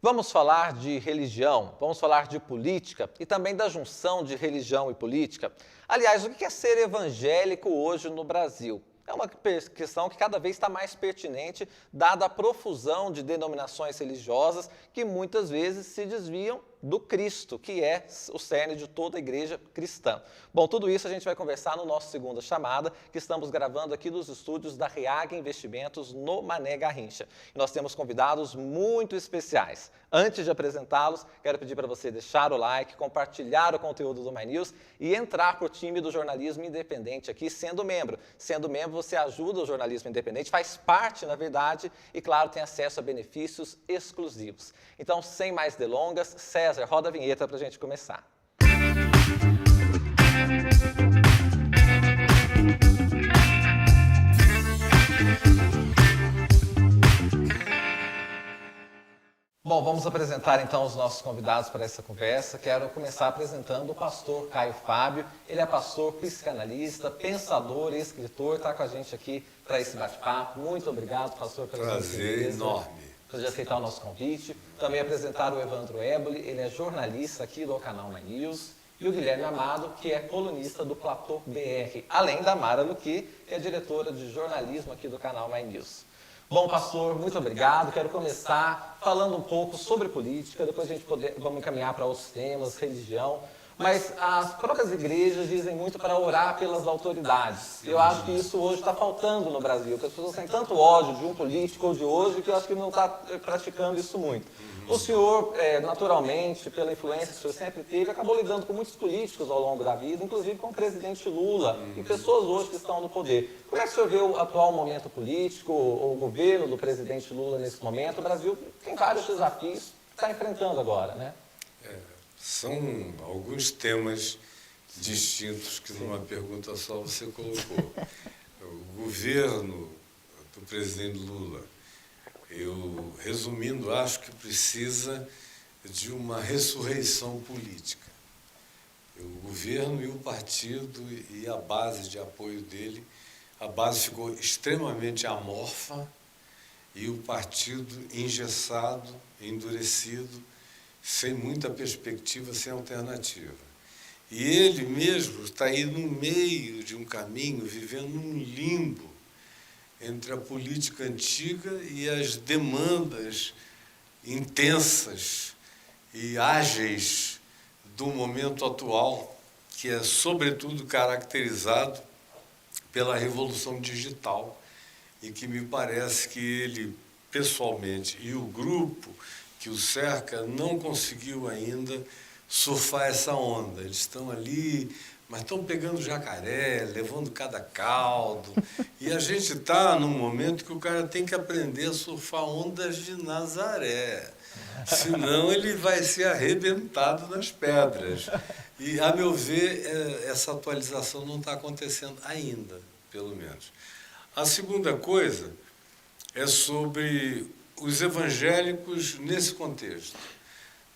Vamos falar de religião, vamos falar de política e também da junção de religião e política. Aliás, o que é ser evangélico hoje no Brasil? É uma questão que cada vez está mais pertinente, dada a profusão de denominações religiosas que muitas vezes se desviam do Cristo, que é o cerne de toda a igreja cristã. Bom, tudo isso a gente vai conversar no nosso segunda chamada, que estamos gravando aqui dos estúdios da Reag Investimentos no Mané Garrincha. E nós temos convidados muito especiais. Antes de apresentá-los, quero pedir para você deixar o like, compartilhar o conteúdo do My News e entrar para o time do jornalismo independente aqui, sendo membro. Sendo membro, você ajuda o jornalismo independente, faz parte, na verdade, e, claro, tem acesso a benefícios exclusivos. Então, sem mais delongas, César, roda a vinheta para a gente começar. Bom, vamos apresentar então os nossos convidados para essa conversa. Quero começar apresentando o pastor Caio Fábio. Ele é pastor, psicanalista, pensador e escritor. Está com a gente aqui para esse bate-papo. Muito obrigado, pastor, pela sua gentileza. Prazer enorme. De aceitar o nosso convite. Também apresentar o Evandro Éboli, ele é jornalista aqui do canal My News. E o Guilherme Amado, que é colunista do Platô BR. Além da Mara Luqui, que é diretora de jornalismo aqui do canal My News. Bom, pastor, muito obrigado. Quero começar falando um pouco sobre política, depois a gente vamos encaminhar para outros temas, religião. Mas as próprias igrejas dizem muito para orar pelas autoridades. Eu acho que isso hoje está faltando no Brasil, que as pessoas têm tanto ódio de um político ou de hoje que eu acho que não está praticando isso muito. O senhor, naturalmente, pela influência que o senhor sempre teve, acabou lidando com muitos políticos ao longo da vida, inclusive com o presidente Lula e pessoas hoje que estão no poder. Como é que o senhor vê o atual momento político, o governo do presidente Lula nesse momento? O Brasil tem vários desafios que está enfrentando agora, né? São alguns temas distintos que numa pergunta só você colocou. O governo do presidente Lula, eu, resumindo, acho que precisa de uma ressurreição política. O governo e o partido e a base de apoio dele, a base ficou extremamente amorfa e o partido engessado, endurecido, sem muita perspectiva, sem alternativa. E ele mesmo está aí no meio de um caminho, vivendo num limbo entre a política antiga e as demandas intensas e ágeis do momento atual, que é sobretudo caracterizado pela revolução digital, e que me parece que ele, pessoalmente, e o grupo que o cerca, não conseguiu ainda surfar essa onda. Eles estão ali, mas estão pegando jacaré, levando cada caldo. E a gente está num momento que o cara tem que aprender a surfar ondas de Nazaré. Senão ele vai ser arrebentado nas pedras. E, a meu ver, essa atualização não está acontecendo ainda, pelo menos. A segunda coisa é sobre os evangélicos nesse contexto.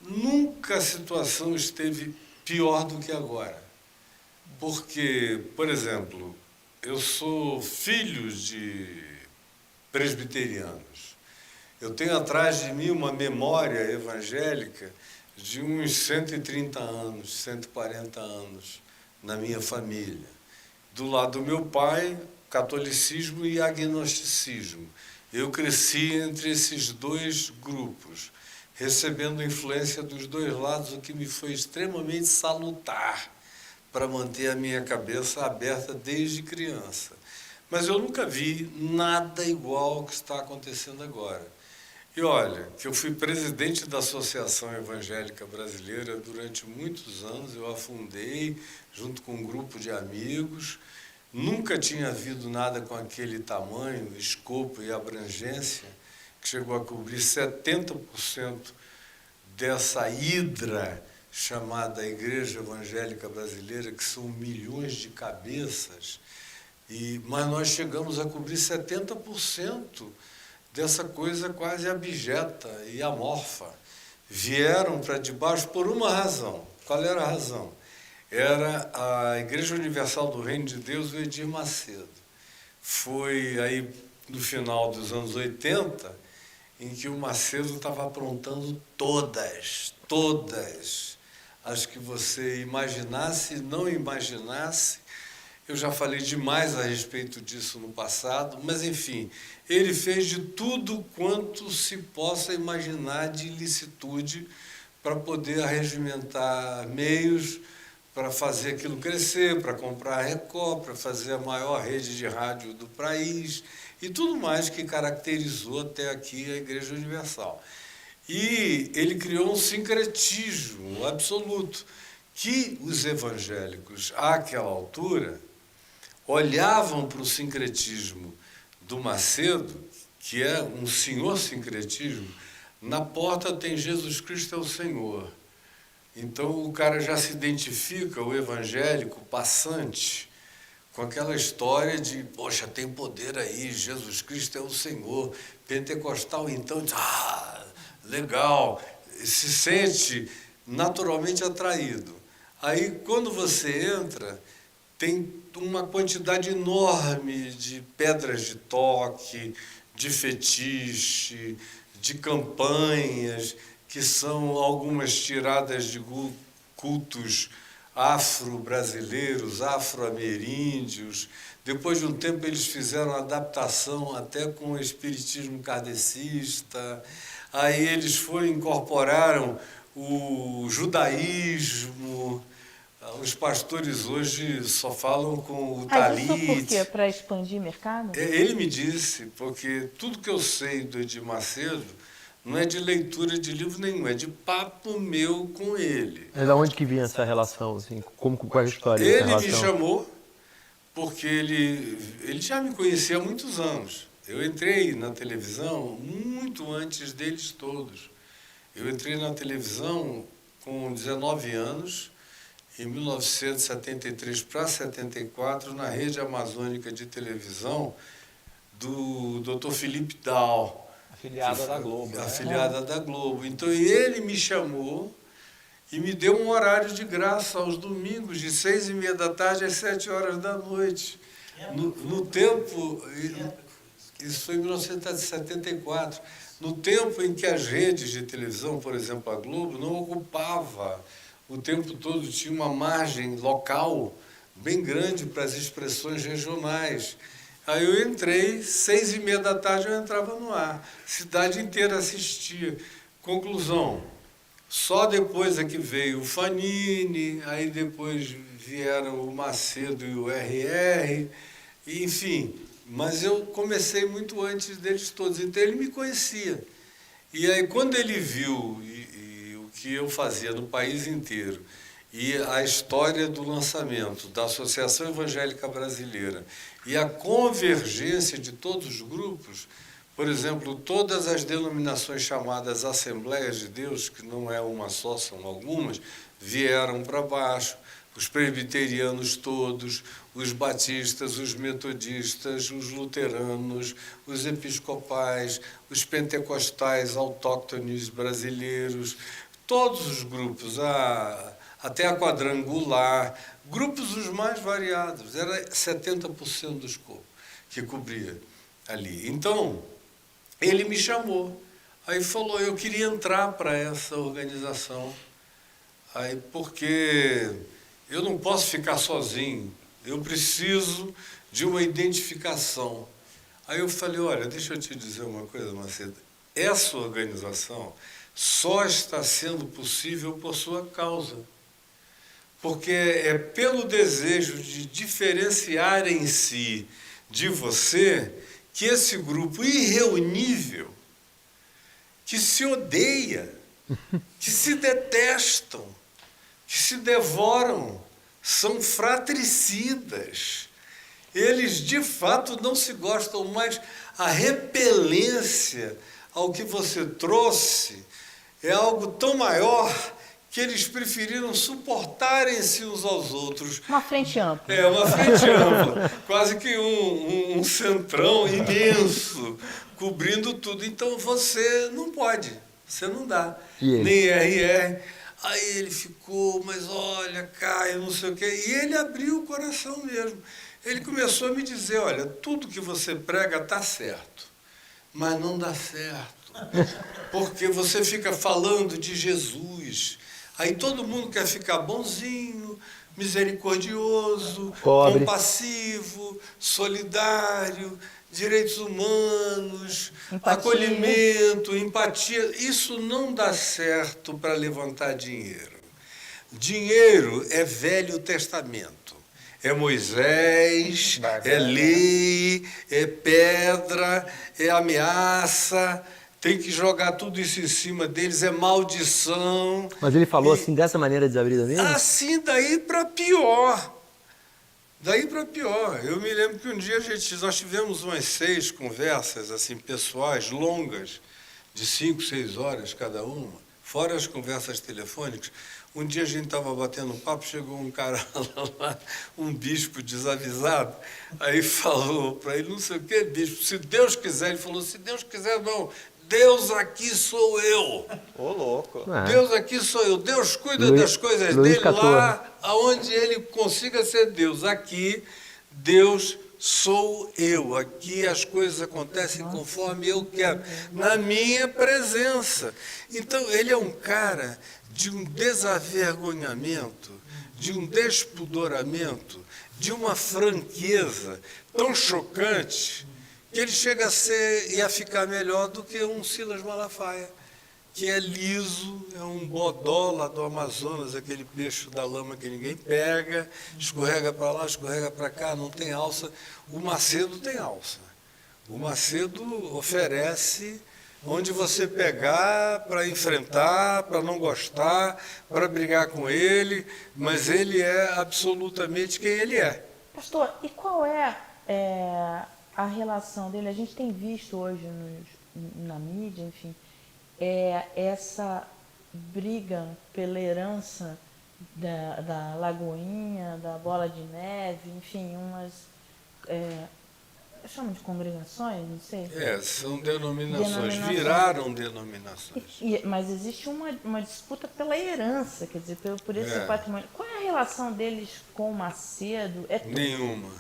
Nunca a situação esteve pior do que agora. Porque, por exemplo, eu sou filho de presbiterianos. Eu tenho atrás de mim uma memória evangélica de uns 130 anos, 140 anos na minha família. Do lado do meu pai, catolicismo e agnosticismo. Eu cresci entre esses dois grupos, recebendo influência dos dois lados, o que me foi extremamente salutar para manter a minha cabeça aberta desde criança. Mas eu nunca vi nada igual ao que está acontecendo agora. E olha, que eu fui presidente da Associação Evangélica Brasileira durante muitos anos, eu a fundei junto com um grupo de amigos. Nunca tinha havido nada com aquele tamanho, escopo e abrangência, que chegou a cobrir 70% dessa hidra chamada Igreja Evangélica Brasileira, que são milhões de cabeças, mas nós chegamos a cobrir 70% dessa coisa quase abjeta e amorfa. Vieram para debaixo por uma razão. Qual era a razão? Era a Igreja Universal do Reino de Deus, o Edir Macedo. Foi aí no final dos anos 80 em que o Macedo estava aprontando todas as que você imaginasse e não imaginasse. Eu já falei demais a respeito disso no passado, mas, enfim, ele fez de tudo quanto se possa imaginar de ilicitude para poder arregimentar meios para fazer aquilo crescer, para comprar a Record, para fazer a maior rede de rádio do país e tudo mais que caracterizou até aqui a Igreja Universal. E ele criou um sincretismo absoluto, que os evangélicos, àquela altura, olhavam para o sincretismo do Macedo, que é um senhor sincretismo. Na porta tem Jesus Cristo é o Senhor. Então o cara já se identifica, o evangélico passante, com aquela história de, poxa, tem poder aí, Jesus Cristo é o Senhor. Pentecostal, então, diz, legal, se sente naturalmente atraído. Aí, quando você entra, tem uma quantidade enorme de pedras de toque, de fetiche, de campanhas, que são algumas tiradas de cultos afro-brasileiros, afro-ameríndios. Depois de um tempo, eles fizeram adaptação até com o espiritismo kardecista. Aí eles incorporaram o judaísmo. Os pastores hoje só falam com o talit. Isso por quê? Para expandir mercado? Ele me disse, porque tudo que eu sei do Edir Macedo não é de leitura de livro nenhum, é de papo meu com ele. Mas da onde que vinha essa relação? Assim? Qual é a história dessa Ele relação? me chamou porque ele já me conhecia há muitos anos. Eu entrei na televisão muito antes deles todos. Eu entrei na televisão com 19 anos, em 1973 para 74, na Rede Amazônica de Televisão do Dr. Felipe Dal. Afiliada da Globo. Afiliada da Globo. Então ele me chamou e me deu um horário de graça aos domingos, de 6h30 da tarde às 7h da noite. No tempo, isso foi em 1974, no tempo em que as redes de televisão, por exemplo, a Globo, não ocupava o tempo todo, tinha uma margem local bem grande para as expressões regionais. Aí eu entrei, 6h30 da tarde eu entrava no ar. Cidade inteira assistia. Conclusão, só depois é que veio o Fanini, aí depois vieram o Macedo e o RR, enfim. Mas eu comecei muito antes deles todos, então ele me conhecia. E aí quando ele viu o que eu fazia no país inteiro, e a história do lançamento da Associação Evangélica Brasileira e a convergência de todos os grupos, por exemplo, todas as denominações chamadas Assembleias de Deus, que não é uma só, são algumas, vieram para baixo, os presbiterianos todos, os batistas, os metodistas, os luteranos, os episcopais, os pentecostais autóctones brasileiros, todos os grupos, até a quadrangular, grupos os mais variados, era 70% do escopo que cobria ali. Então, ele me chamou, aí falou, eu queria entrar para essa organização, aí porque eu não posso ficar sozinho, eu preciso de uma identificação. Aí eu falei, olha, deixa eu te dizer uma coisa, Macedo, essa organização só está sendo possível por sua causa. Porque é pelo desejo de diferenciar em si de você que esse grupo irreunível, que se odeia, que se detestam, que se devoram, são fratricidas. Eles, de fato, não se gostam mais. A repelência ao que você trouxe é algo tão maior que eles preferiram suportarem-se uns aos outros. Uma frente ampla. É, uma frente ampla. Quase que um centrão imenso, cobrindo tudo. Então você não pode, você não dá. Nem RR. Aí ele ficou, mas olha, Caio, não sei o quê. E ele abriu o coração mesmo. Ele começou a me dizer, olha, tudo que você prega está certo, mas não dá certo. Porque você fica falando de Jesus, aí todo mundo quer ficar bonzinho, misericordioso, Pobre. compassivo, solidário, direitos humanos, Empatia. acolhimento, empatia. Isso não dá certo para levantar dinheiro. Dinheiro é Velho Testamento. É Moisés, é lei, é pedra, é ameaça. Tem que jogar tudo isso em cima deles, é maldição. Mas ele falou assim, dessa maneira desabrida mesmo? Assim, daí para pior. Daí para pior. Eu me lembro que um dia nós tivemos umas 6 conversas assim pessoais, longas, de 5, 6 horas cada uma, fora as conversas telefônicas. Um dia a gente estava batendo um papo, chegou um cara lá, um bispo desavisado, aí falou para ele, não sei o que, bispo, se Deus quiser, ele falou, se Deus quiser, não, Deus aqui sou eu. Ô, louco. Ah, Deus aqui sou eu. Deus cuida Luiz- das coisas Luiz dele 14. lá aonde ele consiga ser Deus. Aqui, Deus sou eu. Aqui as coisas acontecem conforme eu quero, na minha presença. Então, ele é um cara de um desavergonhamento, de um despudoramento, de uma franqueza tão chocante que ele chega a ser e a ficar melhor do que um Silas Malafaia, que é liso, é um bodola do Amazonas, aquele peixe da lama que ninguém pega, escorrega para lá, escorrega para cá, não tem alça. O Macedo tem alça. O Macedo oferece onde você pegar para enfrentar, para não gostar, para brigar com ele, mas ele é absolutamente quem ele é. Pastor, e qual é, a relação dele? A gente tem visto hoje na mídia, enfim, essa briga pela herança da Lagoinha, da Bola de Neve, enfim, umas... chamam de congregações, não sei. São denominações, Denominações. viraram denominações. Mas existe uma disputa pela herança, quer dizer, por esse patrimônio. Qual é a relação deles com o Macedo? Nenhuma.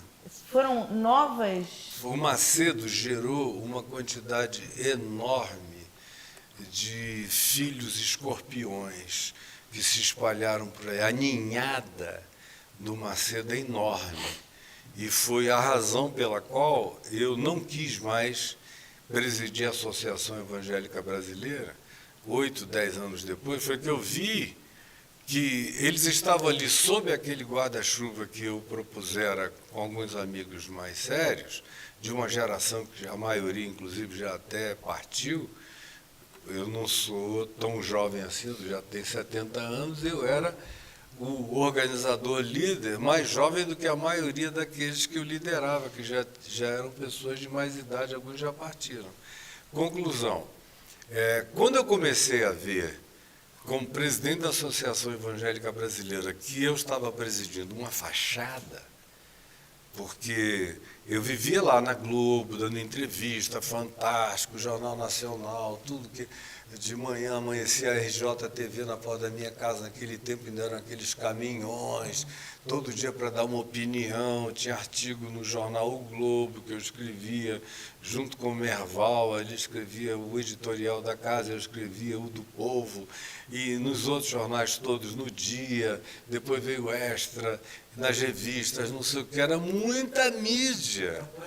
Foram novas... O Macedo gerou uma quantidade enorme de filhos escorpiões que se espalharam por aí. A ninhada do Macedo é enorme. E foi a razão pela qual eu não quis mais presidir a Associação Evangélica Brasileira, 8, 10 anos depois, foi que eu vi que eles estavam ali sob aquele guarda-chuva que eu propusera com alguns amigos mais sérios, de uma geração que a maioria, inclusive, já até partiu. Eu não sou tão jovem assim, eu já tenho 70 anos, eu era o organizador líder mais jovem do que a maioria daqueles que eu liderava, que já eram pessoas de mais idade, alguns já partiram. Conclusão, quando eu comecei a ver, como presidente da Associação Evangélica Brasileira, que eu estava presidindo uma fachada, porque eu vivia lá na Globo, dando entrevista, Fantástico, Jornal Nacional, tudo que de manhã amanhecia a RJTV na porta da minha casa, naquele tempo ainda eram aqueles caminhões, todo dia para dar uma opinião, tinha artigo no jornal O Globo que eu escrevia, junto com o Merval, ele escrevia o editorial da casa, eu escrevia o do Povo, e nos outros jornais todos no Dia, depois veio o Extra, nas revistas, não sei o que, era muita mídia. me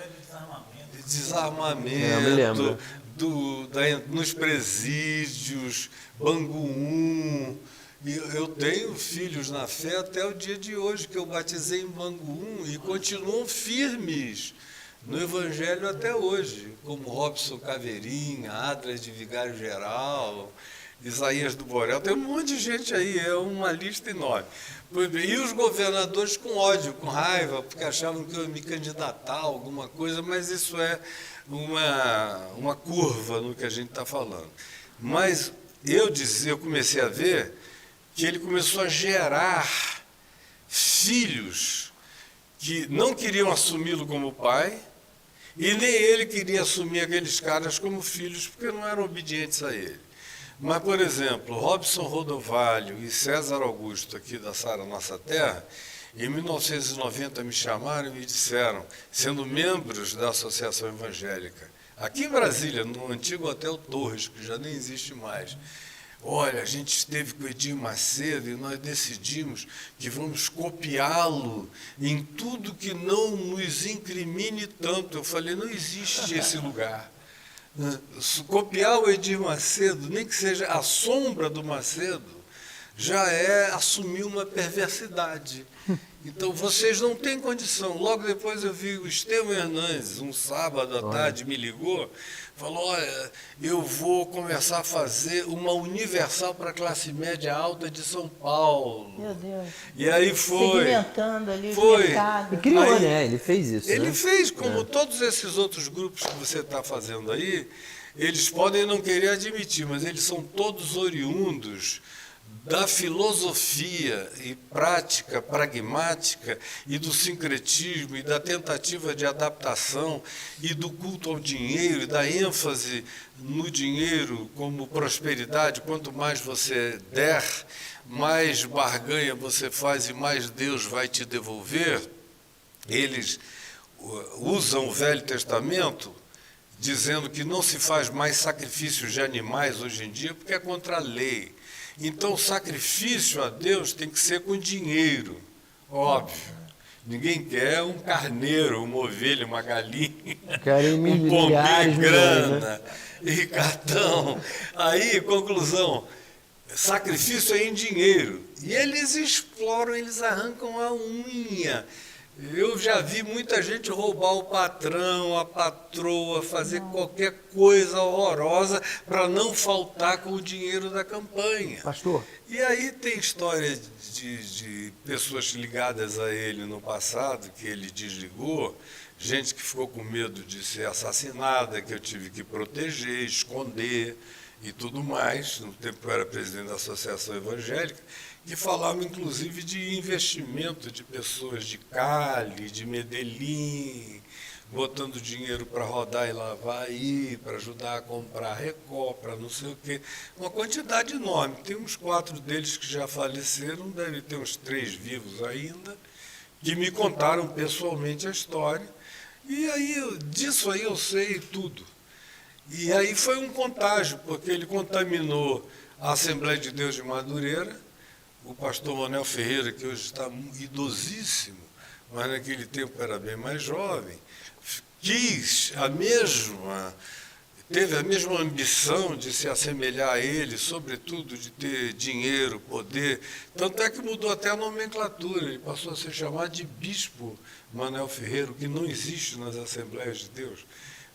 lembro. Desarmamento, nos presídios, Bangu 1. E eu tenho filhos na fé até o dia de hoje, que eu batizei em Bangu 1 e continuam firmes no Evangelho até hoje, como Robson Caveirinha, Adler de Vigário Geral, Isaías do Borel, tem um monte de gente aí, é uma lista enorme. E os governadores com ódio, com raiva, porque achavam que eu ia me candidatar a alguma coisa, mas isso é uma curva no que a gente está falando. Mas eu comecei a ver que ele começou a gerar filhos que não queriam assumi-lo como pai, e nem ele queria assumir aqueles caras como filhos, porque não eram obedientes a ele. Mas, por exemplo, Robson Rodovalho e César Augusto, aqui da Sara Nossa Terra, em 1990 me chamaram e me disseram, sendo membros da Associação Evangélica, Aqui em Brasília, no antigo Hotel Torres, que já nem existe mais. Olha, a gente esteve com o Edir Macedo e nós decidimos que vamos copiá-lo em tudo que não nos incrimine tanto. Eu falei, não existe esse lugar. Copiar o Edir Macedo, nem que seja a sombra do Macedo, já é assumir uma perversidade. Então, vocês não têm condição. Logo depois eu vi o Estevão Hernandes, um sábado à tarde, me ligou, falou, olha, eu vou começar a fazer uma universal para a classe média alta de São Paulo. Meu Deus. E aí foi. Segmentando ali o Foi. mercado. Ele criou, Aí, né? Ele fez isso, Ele né? fez, como todos esses outros grupos que você está fazendo aí, eles podem não querer admitir, mas eles são todos oriundos da filosofia e prática pragmática e do sincretismo e da tentativa de adaptação e do culto ao dinheiro e da ênfase no dinheiro como prosperidade. Quanto mais você der, mais barganha você faz e mais Deus vai te devolver. Eles usam o Velho Testamento dizendo que não se faz mais sacrifícios de animais hoje em dia porque é contra a lei. Então, o sacrifício a Deus tem que ser com dinheiro, óbvio. Ninguém quer um carneiro, uma ovelha, uma galinha, Querem um pombê, milhares, grana e cartão. Aí, conclusão, sacrifício é em dinheiro. E eles exploram, eles arrancam a unha. Eu já vi muita gente roubar o patrão, a patroa, fazer qualquer coisa horrorosa para não faltar com o dinheiro da campanha. Pastor, E aí tem história de pessoas ligadas a ele no passado, que ele desligou, gente que ficou com medo de ser assassinada, que eu tive que proteger, esconder e tudo mais. No tempo que eu era presidente da Associação Evangélica, que falavam, inclusive, de investimento de pessoas de Cali, de Medellín, botando dinheiro para rodar e lavar aí, para ajudar a comprar Record, para não sei o quê. Uma quantidade enorme. Tem uns 4 deles que já faleceram, deve ter uns 3 vivos ainda, que me contaram pessoalmente a história. E aí, disso aí eu sei tudo. E aí foi um contágio, porque ele contaminou a Assembleia de Deus de Madureira. O pastor Manuel Ferreira, que hoje está idosíssimo, mas naquele tempo era bem mais jovem, teve a mesma ambição de se assemelhar a ele, sobretudo de ter dinheiro, poder. Tanto é que mudou até a nomenclatura, ele passou a se chamar de Bispo Manuel Ferreira, o que não existe nas Assembleias de Deus.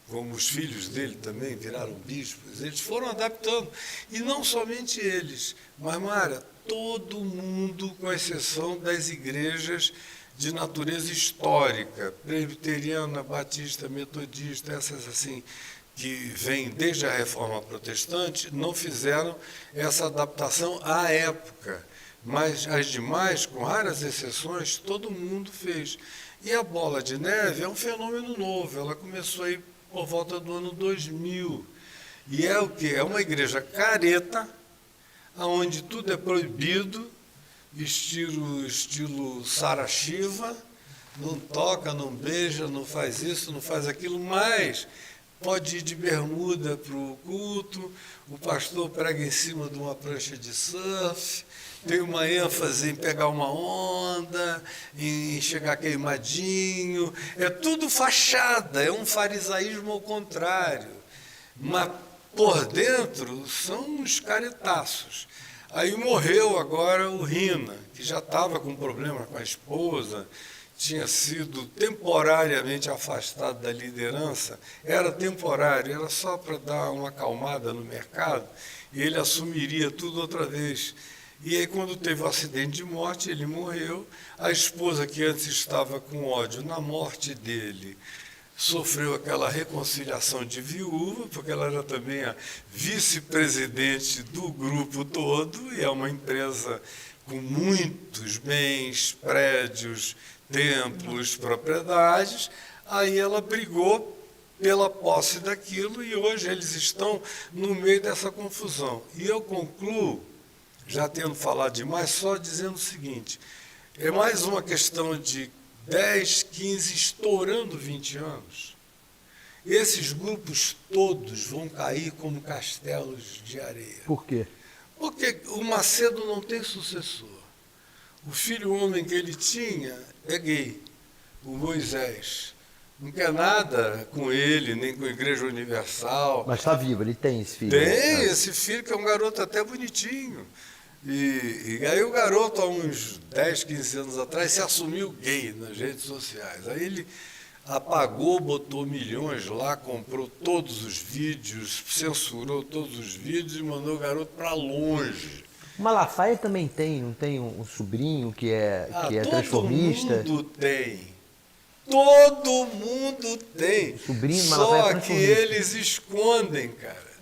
Como os filhos dele também viraram bispos, eles foram adaptando. E não somente eles, mas, Mara, todo mundo, com exceção das igrejas de natureza histórica, presbiteriana, batista, metodista, essas assim, que vêm desde a Reforma Protestante, não fizeram essa adaptação à época. Mas as demais, com raras exceções, todo mundo fez. E a bola de neve é um fenômeno novo, ela começou aí por volta do ano 2000. E é o quê? É uma igreja careta, onde tudo é proibido, estilo Sara Shiva, não toca, não beija, não faz isso, não faz aquilo, mas pode ir de bermuda para o culto, o pastor prega em cima de uma prancha de surf, tem uma ênfase em pegar uma onda, em chegar queimadinho, é tudo fachada, é um farisaísmo ao contrário, mas por dentro são uns caretaços. Aí morreu agora o Rina, que já estava com problema com a esposa, tinha sido temporariamente afastado da liderança, era temporário, era só para dar uma acalmada no mercado, e ele assumiria tudo outra vez. E aí, quando teve o acidente de morte, ele morreu. A esposa, que antes estava com ódio na morte dele, sofreu aquela reconciliação de viúva, porque ela era também a vice-presidente do grupo todo, e é uma empresa com muitos bens, prédios, templos, propriedades. Aí ela brigou pela posse daquilo e hoje eles estão no meio dessa confusão. E eu concluo, já tendo falado demais, só dizendo o seguinte, é mais uma questão de 10, 15, estourando 20 anos, esses grupos todos vão cair como castelos de areia. Por quê? Porque o Macedo não tem sucessor. O filho homem que ele tinha é gay, o Moisés. Não quer nada com ele, nem com a Igreja Universal. Mas está vivo, ele tem esse filho. Tem esse filho que é um garoto até bonitinho. E aí o garoto, há uns 10, 15 anos atrás, se assumiu gay nas redes sociais. Aí ele apagou, botou milhões lá, comprou todos os vídeos, censurou todos os vídeos e mandou o garoto para longe. O Malafaia também tem, não tem um sobrinho que é transformista? Todo mundo tem. Todo mundo tem. O sobrinho do Malafaia é Só que transformista. eles escondem, cara.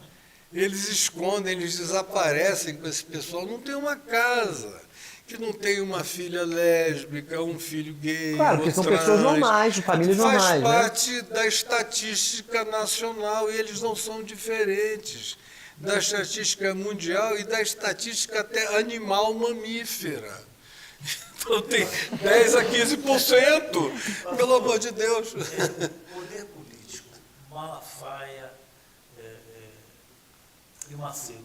Eles escondem, eles desaparecem com esse pessoal. Não tem uma casa que não tem uma filha lésbica, um filho gay. Claro, porque são pessoas normais, famílias normais, Faz né? parte da estatística nacional e eles não são diferentes da estatística mundial e da estatística até animal mamífera. Então tem 10 a 15%, pelo amor de Deus. Poder político, Malafaia e Macedo.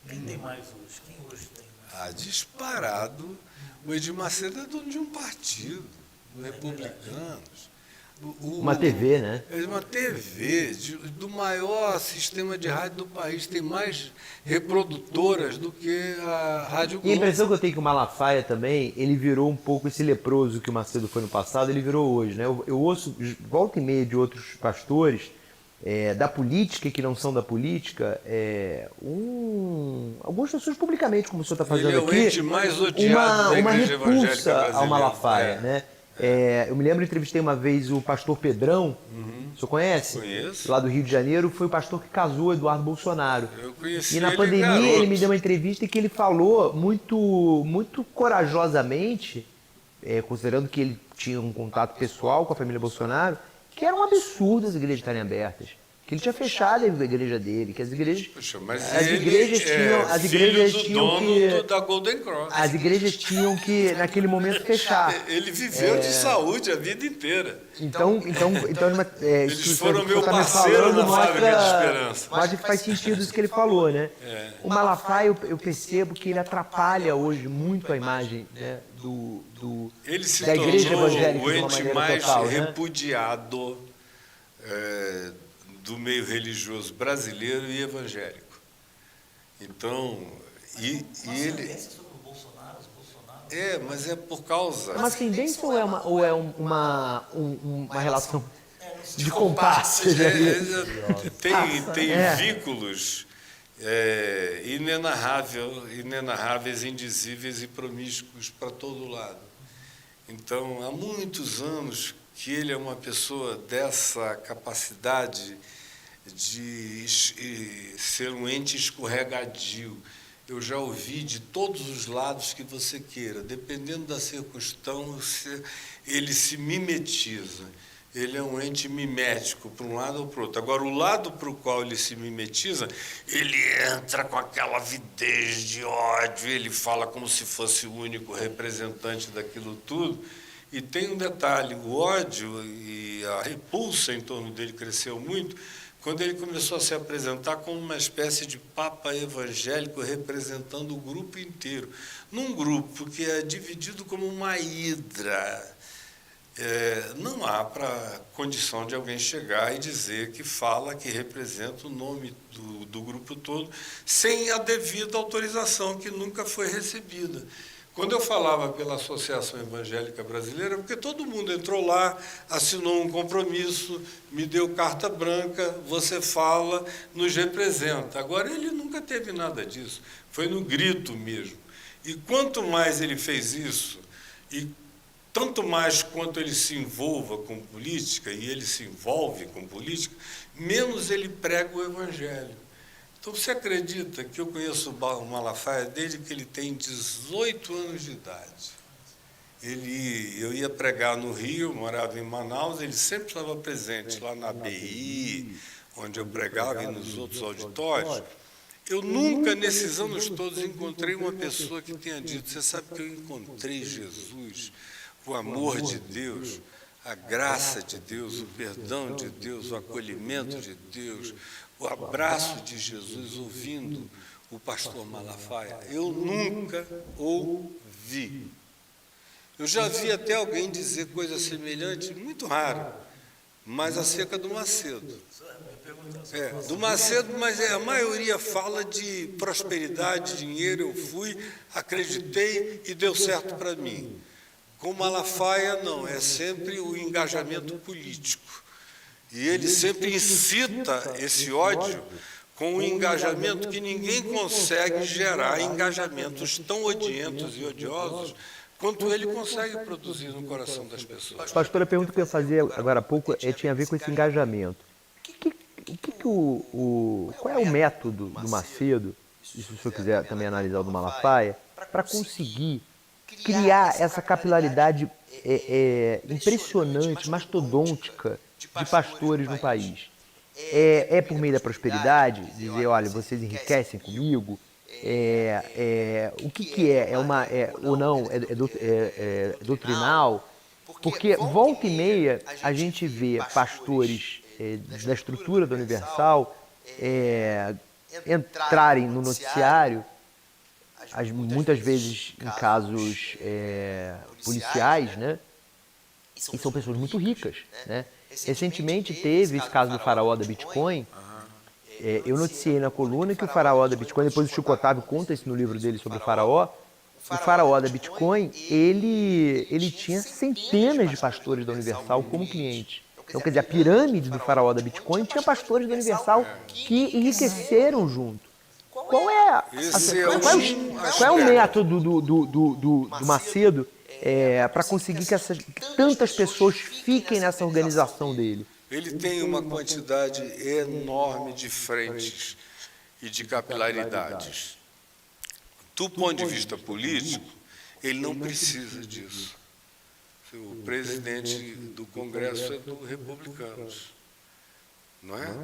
Quem tem mais hoje? Quem hoje tem mais? Disparado. O Edir Macedo é dono de um partido, do Republicanos. Uma TV, né? É uma TV do maior sistema de rádio do país. Tem mais reprodutoras do que a Rádio E a Globo. impressão que eu tenho que o Malafaia também, ele virou um pouco esse leproso que o Macedo foi no passado, ele virou hoje, né? Eu ouço volta e meia de outros pastores da política e que não são da política, algumas pessoas publicamente, como o senhor está fazendo Ele é o aqui, ente mais odiado da uma Igreja Evangélica repulsa ao Brasileira. Malafaia, né? Eu me lembro, entrevistei uma vez o pastor Pedrão, o senhor conhece? Conheço. Lá do Rio de Janeiro, foi o pastor que casou Eduardo Bolsonaro. Eu conheci E na ele pandemia garoto. ele me deu uma entrevista em que ele falou muito corajosamente, considerando que ele tinha um contato pessoal com a família Bolsonaro, que era um absurdo as igrejas estarem abertas. Que ele tinha fechado a igreja dele, que as igrejas. Puxa, mas as ele igrejas tinham, as igrejas filho do tinham dono que. da Golden Cross. As igrejas tinham que, naquele momento, fechar. Ele viveu de saúde a vida inteira. Então Eles foram meu parceiro na Fábrica de Esperança. Mostra que faz sentido isso que ele falou, né? O Malafaia, eu percebo que ele atrapalha hoje muito a imagem, né, Ele se da igreja tornou evangélica o de uma ente maneira mais total, né? repudiado do meio religioso brasileiro e evangélico. Então, e ele... Tendência sobre o Bolsonaro, os Bolsonaro. Mas é por causa... É uma tendência ou é uma relação de comparsas? Tem vínculos inenarráveis, indizíveis e promíscuos para todo lado. Então, há muitos anos que ele é uma pessoa dessa capacidade de ser um ente escorregadio. Eu já ouvi de todos os lados que você queira, dependendo da circunstância, ele se mimetiza. Ele é um ente mimético, para um lado ou para o outro. Agora, o lado para o qual ele se mimetiza, ele entra com aquela avidez de ódio, ele fala como se fosse o único representante daquilo tudo. E tem um detalhe, o ódio e a repulsa em torno dele cresceu muito quando ele começou a se apresentar como uma espécie de papa evangélico representando o grupo inteiro. Num grupo que é dividido como uma hidra. Não há para condição de alguém chegar e dizer que fala, que representa o nome do grupo todo, sem a devida autorização, que nunca foi recebida. Quando eu falava pela Associação Evangélica Brasileira, porque todo mundo entrou lá, assinou um compromisso, me deu carta branca, você fala, nos representa. Agora, ele nunca teve nada disso, foi no grito mesmo. E quanto mais ele fez isso, e tanto mais quanto ele se envolva com política, e ele se envolve com política, menos ele prega o Evangelho. Então, você acredita que eu conheço o Malafaia desde que ele tem 18 anos de idade? Eu ia pregar no Rio, morava em Manaus, ele sempre estava presente lá na BI, onde eu pregava, e nos outros auditórios. Eu nunca, nesses anos todos, encontrei uma pessoa que tenha dito: você sabe que eu encontrei Jesus, o amor de Deus, a graça de Deus, o perdão de Deus, o acolhimento de Deus, o abraço de Jesus ouvindo o pastor Malafaia, eu nunca ouvi. Eu já vi até alguém dizer coisa semelhante, muito raro, mas acerca do Macedo. Do Macedo, mas a maioria fala de prosperidade, dinheiro, eu fui, acreditei e deu certo para mim. Com Malafaia, não, é sempre o engajamento político. E ele sempre incita esse ódio com um engajamento que ninguém consegue gerar engajamentos tão odientos e odiosos quanto ele consegue produzir no coração das pessoas. Pastor, a pergunta que eu ia fazer agora há pouco tinha a ver com esse engajamento. Qual é o método do Macedo, se o senhor quiser também analisar o do Malafaia, para conseguir criar essa capilaridade impressionante, mastodôntica de pastores no país? É por meio da prosperidade? Dizer, olha, vocês enriquecem comigo? O que é? Ou não? É doutrinal? Porque volta e meia a gente vê pastores da estrutura da Universal entrarem no noticiário, muitas vezes em casos policiais, né? E são pessoas muito ricas, né? Recentemente teve esse caso do faraó da Bitcoin. Eu noticiei na coluna que o faraó da Bitcoin, depois o Chico Otávio conta isso no livro dele sobre o faraó da Bitcoin, ele tinha centenas de pastores da Universal como clientes. Então, quer dizer, a pirâmide do faraó da Bitcoin tinha pastores da Universal que enriqueceram junto. Qual é o método do Macedo para conseguir que tantas pessoas fiquem nessa organização dele? Ele tem uma quantidade enorme de frentes e de capilaridades. Do ponto de vista político, ele não precisa disso. O presidente do Congresso é do Republicanos, não é?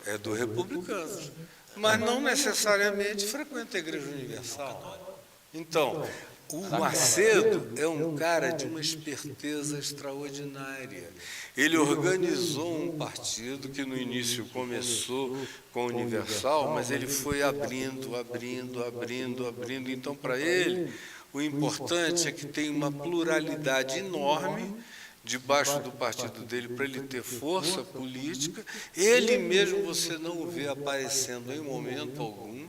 É do Republicanos, mas não necessariamente frequenta a Igreja Universal. Então, o Macedo é um cara de uma esperteza extraordinária. Ele organizou um partido que no início começou com a Universal, mas ele foi abrindo. Então, para ele, o importante é que tem uma pluralidade enorme debaixo do partido dele para ele ter força política. Ele mesmo você não o vê aparecendo em momento algum.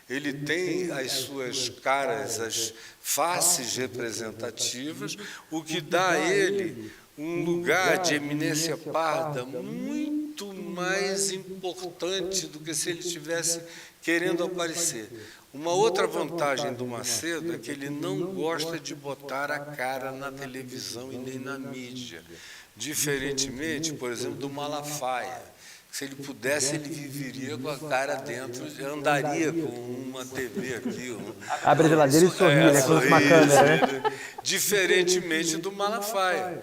Ele tem as suas caras, as faces representativas, o que dá a ele um lugar de eminência parda muito mais importante do que se ele estivesse querendo aparecer. Uma outra vantagem do Macedo é que ele não gosta de botar a cara na televisão e nem na mídia, diferentemente, por exemplo, do Malafaia. Se ele pudesse, ele viveria com a cara dentro, andaria com uma TV aqui. Abre a geladeira e sorri, né? Com uma câmera, né? Diferentemente do Malafaia.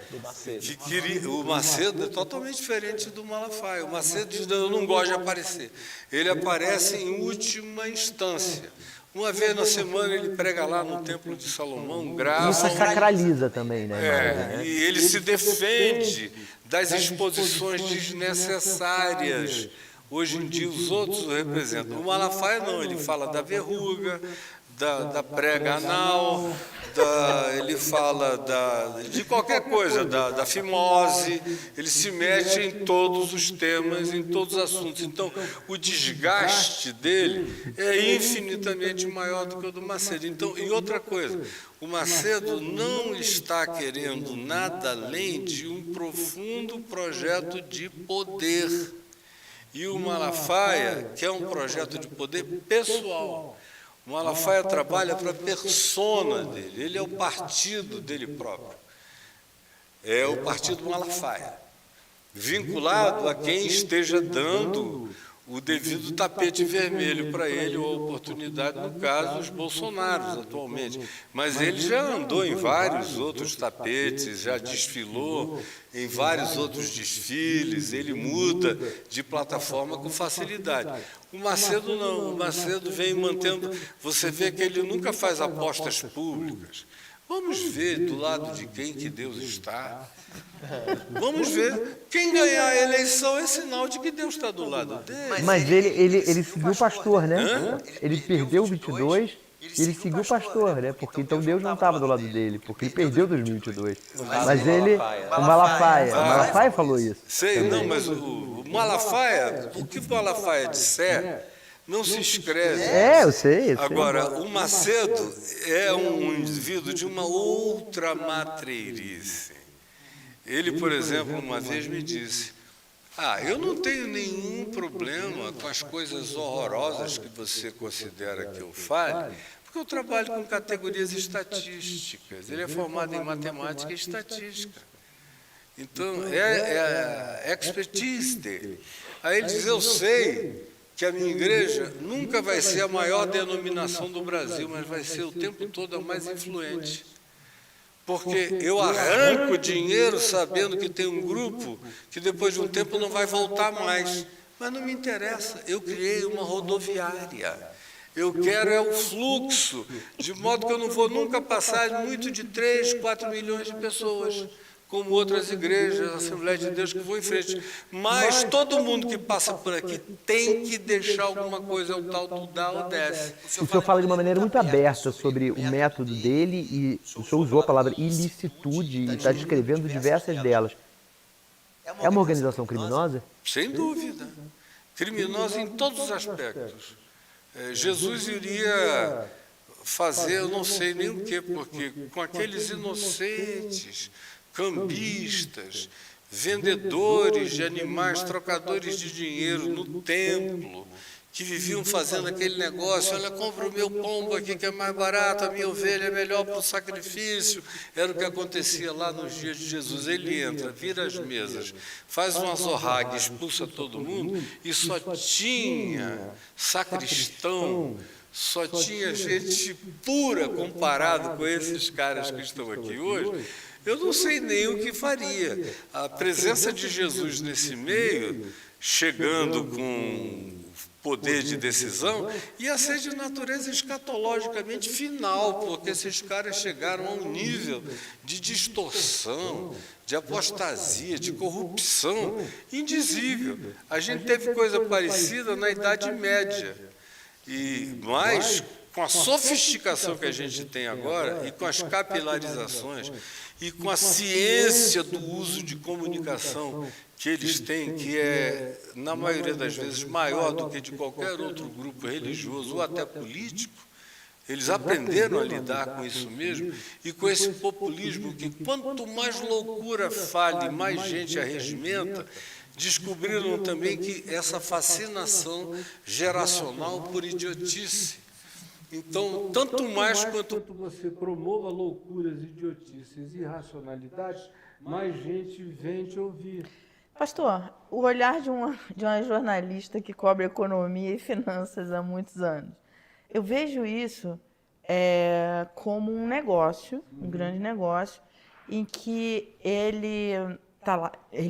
O Macedo é totalmente diferente do Malafaia. O Macedo diz, eu não gosto de aparecer. Ele aparece em última instância. Uma vez na semana ele prega lá no Templo de Salomão, grava... Isso sacraliza também, né? E ele se defende das exposições desnecessárias. Hoje em dia os outros o representam. O Malafaia não, ele fala da verruga, da prega anal, ele fala de qualquer coisa, da fimose, ele se mete em todos os temas, em todos os assuntos. Então, o desgaste dele é infinitamente maior do que o do Macedo. Então, e outra coisa, o Macedo não está querendo nada além de um profundo projeto de poder. E o Malafaia quer um projeto de poder pessoal. O Malafaia trabalha para a persona dele, ele é o partido dele próprio. É o partido Malafaia, vinculado a quem esteja dando o devido tapete vermelho para ele, ou a oportunidade, no caso, os bolsonaros atualmente. Mas ele já andou em vários outros tapetes, já desfilou em vários outros desfiles, ele muda de plataforma com facilidade. O Macedo não, o Macedo vem mantendo, você vê que ele nunca faz apostas públicas. Vamos ver do lado de quem que Deus está. Vamos ver. Quem ganhar a eleição é sinal de que Deus está do lado dele. Mas ele seguiu o pastor, né? Ele perdeu o 22 e ele seguiu o pastor, né? Porque então Deus não estava do lado dele, porque ele perdeu 2022. Mas ele, o Malafaia falou isso. Sei, não, mas o Malafaia, o que o Malafaia disser, não se escreve. Eu sei. Agora, o Macedo é um indivíduo de uma outra matreirice. Ele, por exemplo, uma vez me disse: eu não tenho nenhum problema com as coisas horrorosas que você considera que eu fale, porque eu trabalho com categorias estatísticas. Ele é formado em matemática e estatística. Então, é a expertise dele. Aí ele diz: eu sei que a minha igreja nunca vai ser a maior denominação do Brasil, mas vai ser o tempo todo a mais influente. Porque eu arranco dinheiro sabendo que tem um grupo que depois de um tempo não vai voltar mais. Mas não me interessa, eu criei uma rodoviária. Eu quero o fluxo, de modo que eu não vou nunca passar muito de 3, 4 milhões de pessoas, como outras igrejas, Assembleia de Deus que vão em frente. Mas todo mundo que passa por aqui tem que deixar alguma coisa, é o tal do dá ou desce. O senhor fala de uma maneira muito aberta sobre o método dele e o senhor usou a palavra ilicitude e está descrevendo diversas delas. É uma organização criminosa? Sem dúvida. Criminosa em todos os aspectos. Jesus iria fazer, eu não sei nem o quê, porque com aqueles inocentes, cambistas, vendedores de animais, trocadores de dinheiro no templo, que viviam fazendo aquele negócio: olha, compra o meu pombo aqui que é mais barato, a minha ovelha é melhor para o sacrifício. Era o que acontecia lá nos dias de Jesus. Ele entra, vira as mesas, faz uma zorraga, expulsa todo mundo, e só tinha sacristão, só tinha gente pura comparado com esses caras que estão aqui hoje. Eu não sei nem o que faria. A presença de Jesus nesse meio, chegando com poder de decisão, ia ser de natureza escatologicamente final, porque esses caras chegaram a um nível de distorção, de apostasia, de corrupção indizível. A gente teve coisa parecida na Idade Média, mas com a sofisticação que a gente tem agora e com as capilarizações e com a ciência do uso de comunicação que eles têm, que é, na maioria das vezes, maior do que de qualquer outro grupo religioso ou até político, eles aprenderam a lidar com isso mesmo e com esse populismo que, quanto mais loucura fale, mais gente arregimenta. Descobriram também que essa fascinação geracional por idiotice. Então, tanto mais quanto você promova loucuras, idiotices e irracionalidades, mais gente vem te ouvir. Pastor, o olhar de uma jornalista que cobre economia e finanças há muitos anos, eu vejo isso como um negócio, um grande negócio, em que ele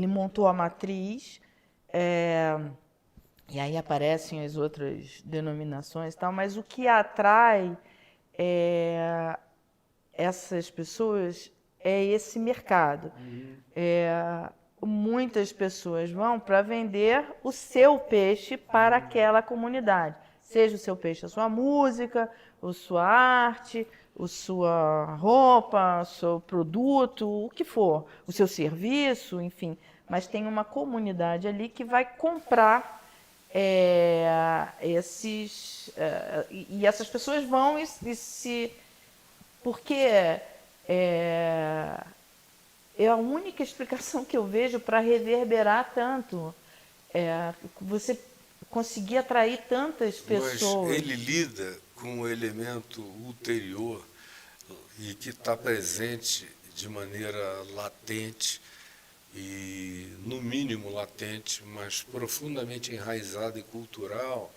montou a matriz, e aí aparecem as outras denominações e tal, mas o que atrai essas pessoas é esse mercado. Muitas pessoas vão para vender o seu peixe para aquela comunidade, seja o seu peixe a sua música, a sua arte, a sua roupa, o seu produto, o que for, o seu serviço, enfim. Mas tem uma comunidade ali que vai comprar e essas pessoas vão porque é a única explicação que eu vejo para reverberar tanto, você conseguir atrair tantas pessoas. Mas ele lida com um elemento ulterior e que está presente de maneira latente, e no mínimo latente, mas profundamente enraizada e cultural,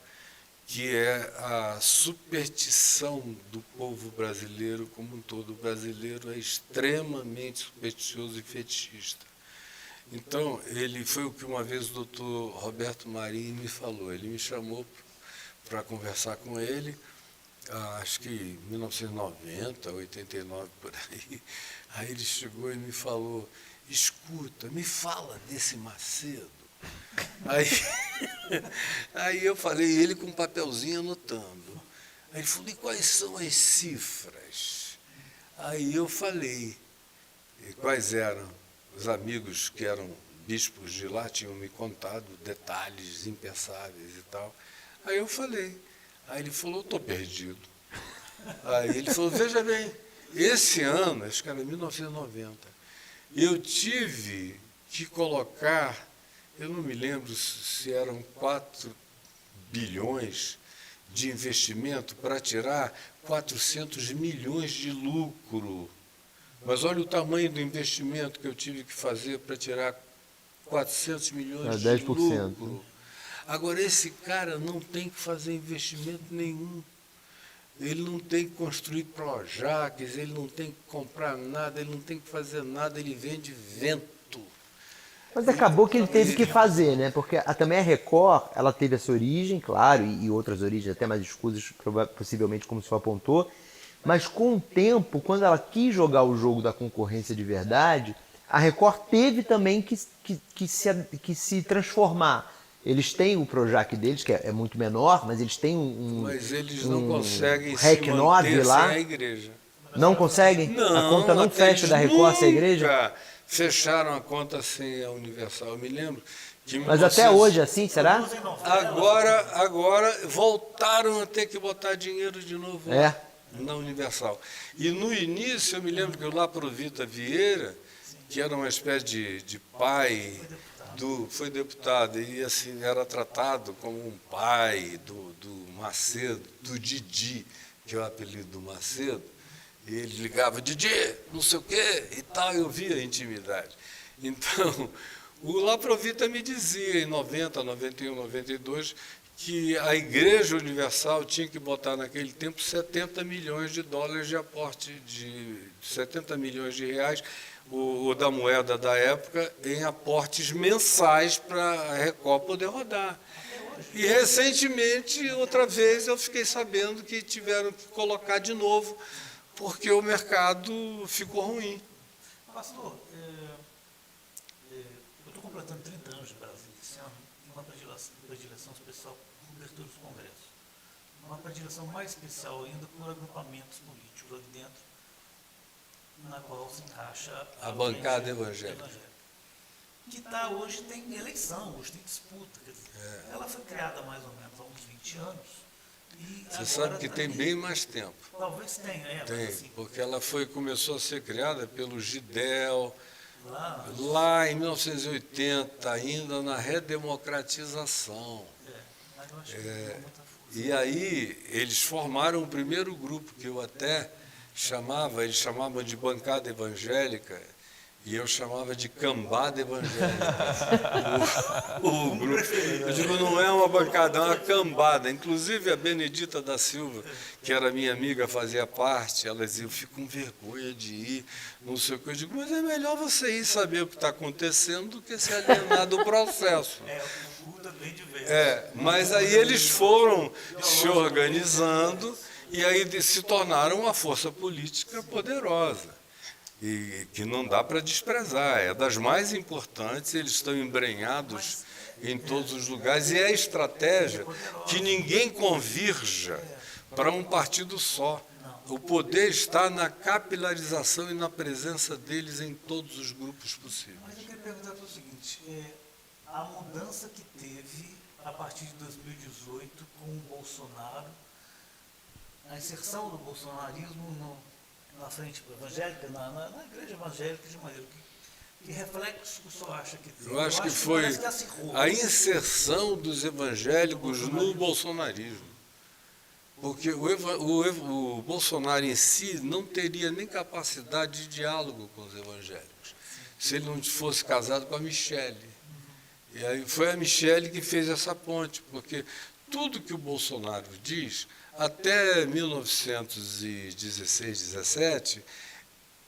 que é a superstição do povo brasileiro como um todo. O brasileiro é extremamente supersticioso e fetichista. Então, ele foi o que uma vez o doutor Roberto Marinho me falou. Ele me chamou para conversar com ele acho que em 1990, 89, por aí. Aí ele chegou e me falou, escuta, me fala desse Macedo. Aí, aí eu falei, ele com um papelzinho anotando. Aí ele falou, e quais são as cifras? Aí eu falei, e quais eram? Os amigos que eram bispos de lá tinham me contado detalhes impensáveis e tal. Aí eu falei. Aí ele falou, estou perdido. Aí ele falou, veja bem, esse ano, acho que era 1990, eu tive que colocar, eu não me lembro se eram 4 bilhões de investimento para tirar 400 milhões de lucro. Mas olha o tamanho do investimento que eu tive que fazer para tirar 400 milhões de 10%. lucro. Agora, esse cara não tem que fazer investimento nenhum. Ele não tem que construir Projacs, ele não tem que comprar nada, ele não tem que fazer nada, ele vende vento. Mas acabou que ele teve que fazer, né? Porque também a Record, ela teve essa origem, claro, e outras origens até mais escusas, possivelmente, como o senhor apontou. Mas com o tempo, quando ela quis jogar o jogo da concorrência de verdade, a Record teve também que se transformar. Eles têm o Projac deles, que é muito menor, mas eles têm Mas eles não conseguem se REC 9 manter lá. sem a igreja. Não conseguem? Não, A conta não até fecha eles da Record sem a igreja? nunca fecharam a conta sem a Universal. Eu me lembro que em Mas até hoje é assim, será? Agora voltaram a ter que botar dinheiro de novo É. na Universal. E no início, eu me lembro que o Laprovita Vieira, que era uma espécie de pai, foi deputado, e assim, era tratado como um pai do Macedo, do Didi, que é o apelido do Macedo. E ele ligava, Didi, não sei o quê, e tal, eu via a intimidade. Então, o Laprovita me dizia, em 90, 91, 92, que a Igreja Universal tinha que botar naquele tempo 70 milhões de dólares de aporte, de 70 milhões de reais, o da moeda da época, em aportes mensais para a Record poder rodar. E recentemente, outra vez, eu fiquei sabendo que tiveram que colocar de novo, porque o mercado ficou ruim. Pastor, eu estou completando 30 anos de Brasília esse ano, e uma predileção especial por cobertura dos congressos. Uma predileção mais especial ainda por agrupamentos políticos aqui dentro, na qual se encaixa A bancada evangélica. Que hoje tem eleição, hoje tem disputa. Quer dizer, ela foi criada mais ou menos há uns 20 anos. E Você sabe que tem bem mais tempo. Talvez tenha, Tem, mas assim, porque ela começou a ser criada pelo Gidel, lá, lá em 1980, ainda na redemocratização. mas eu acho que não tem muita força. E aí eles formaram o primeiro grupo, que eu até chamava, eles chamavam de bancada evangélica, e eu chamava de cambada evangélica. O grupo, eu digo, não é uma bancada, é uma cambada. Inclusive a Benedita da Silva, que era minha amiga, fazia parte, ela dizia, eu fico com vergonha de ir, não sei o que. Eu digo, mas é melhor você ir saber o que está acontecendo do que se alienar do processo. O culto é bem diverso. Mas aí eles foram se organizando e aí se tornaram uma força política poderosa. E que não dá para desprezar, é das mais importantes, eles estão embrenhados em todos os lugares, e é a estratégia que ninguém convirja para um partido só. O poder está na capilarização e na presença deles em todos os grupos possíveis. Mas eu queria perguntar o seguinte, a mudança que teve a partir de 2018 com o Bolsonaro, a inserção do bolsonarismo na frente evangélica, na igreja evangélica, de maneira que reflexo o senhor acha que tem? Eu acho que foi parece que acirrou. a inserção dos evangélicos no bolsonarismo. Porque o Bolsonaro em si não teria nem capacidade de diálogo com os evangélicos, se ele não fosse casado com a Michele. E aí foi a Michele que fez essa ponte, porque tudo que o Bolsonaro diz, até 1916, 17,